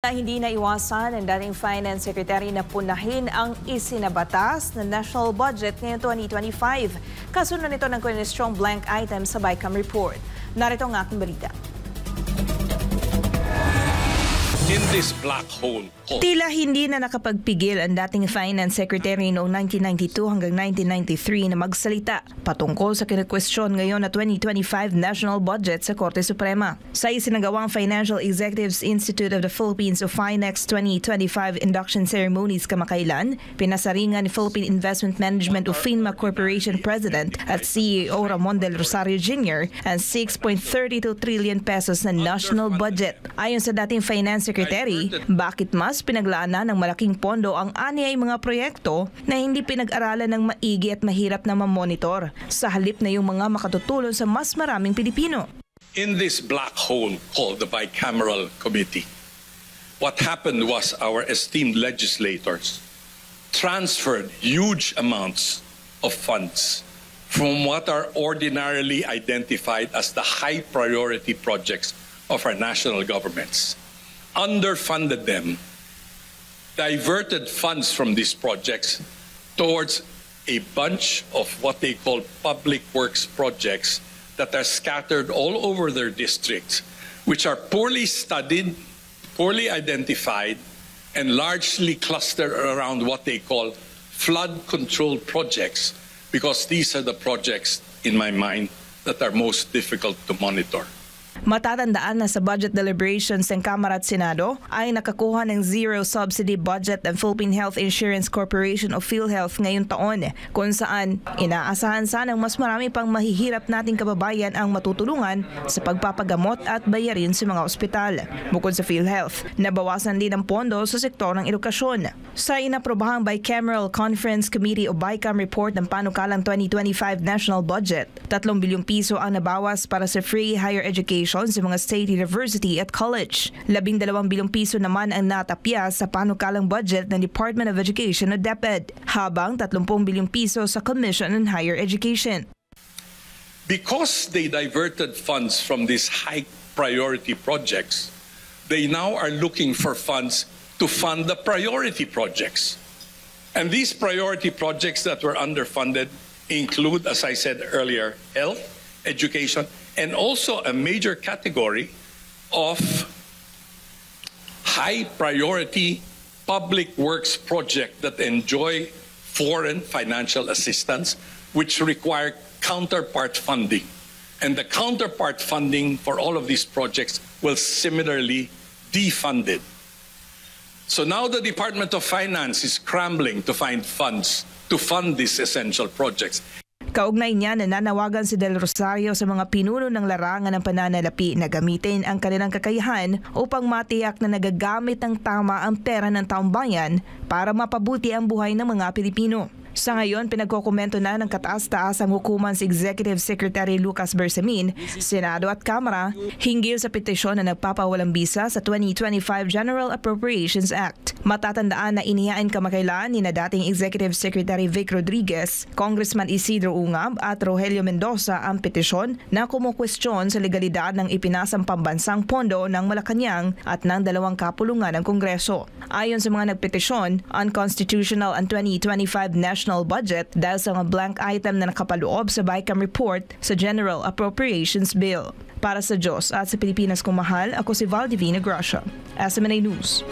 Hindi naiwasan ng dating Finance Secretary na punahin ang isinabatas na national budget ngayong 2025. Kasunod nito ng Strong Blank item sa BICAM report. Narito ang aking balita. In this black hole. Tila hindi na nakapagpigil ang dating Finance Secretary noong 1992 hanggang 1993 na magsalita patungkol sa kinakwestiyon ngayon na 2025 national budget sa Korte Suprema. Sa isinagawang Financial Executives Institute of the Philippines o FINEX 2025 induction ceremonies kamakailan, pinasaringan ni Philippine Investment Management o FINMA Corporation President at CEO Ramon del Rosario Jr. ang 6.32 trillion pesos na national budget. Ayon sa dating Finance Secretary, bakit mas pinaglaanan ng malaking pondo ang anyay mga proyekto na hindi pinag-aralan ng maigi at mahirap na mamonitor sa halip na yung mga makatutulong sa mas maraming Pilipino. In this black hole called the Bicameral Committee, what happened was our esteemed legislators transferred huge amounts of funds from what are ordinarily identified as the high priority projects of our national governments, underfunded them, diverted funds from these projects towards a bunch of what they call public works projects that are scattered all over their districts, which are poorly studied, poorly identified, and largely clustered around what they call flood control projects, because these are the projects, in my mind, that are most difficult to monitor. Matatandaan na sa budget deliberations ng Kamara at Senado ay nakakuha ng zero subsidy budget ang Philippine Health Insurance Corporation o PhilHealth ngayong taon, kung saan inaasahan sanang mas marami pang mahihirap nating kababayan ang matutulungan sa pagpapagamot at bayarin sa mga ospital. Bukod sa PhilHealth, nabawasan din ang pondo sa sektor ng edukasyon. Sa inaprobahang Bicameral Conference Committee o BICAM report ng panukalang 2025 national budget, 3 bilyong piso ang nabawas para sa free higher education sa mga state university at college. 12 bilyong piso naman ang natapya sa panukalang budget ng Department of Education o DepEd, habang 30 bilyong piso sa Commission on Higher Education. Because they diverted funds from these high priority projects, they now are looking for funds to fund the priority projects. And these priority projects that were underfunded include, as I said earlier, health, education, and also a major category of high priority public works projects that enjoy foreign financial assistance, which require counterpart funding. And the counterpart funding for all of these projects will similarly defunded. So now the Department of Finance is scrambling to find funds to fund these essential projects. Kaugnay niya, nananawagan si Del Rosario sa mga pinuno ng larangan ng pananalapi na gamitin ang kanilang kakayahan upang matiyak na nagagamit ng tama ang pera ng taong bayan para mapabuti ang buhay ng mga Pilipino. Sa ngayon, pinagkokomento na ng kataas-taasang hukuman si Executive Secretary Lucas Bersamin, Senado at Kamara hinggil sa petisyon na nagpapawalang bisa sa 2025 General Appropriations Act. Matatandaan na inihain kamakailan ni na dating Executive Secretary Vic Rodriguez, Congressman Isidro Ungab at Rogelio Mendoza ang petisyon na kumukwestiyon sa legalidad ng ipinasang pambansang pondo ng Malacanang at ng 2 kapulungan ng Kongreso. Ayon sa mga nagpetisyon, unconstitutional ang 2025 national budget dahil sa mga blank item na nakapaloob sa BICAM report sa General Appropriations Bill. Para sa Diyos at sa Pilipinas kong mahal, ako si Valdivina Gracia, SMNA News.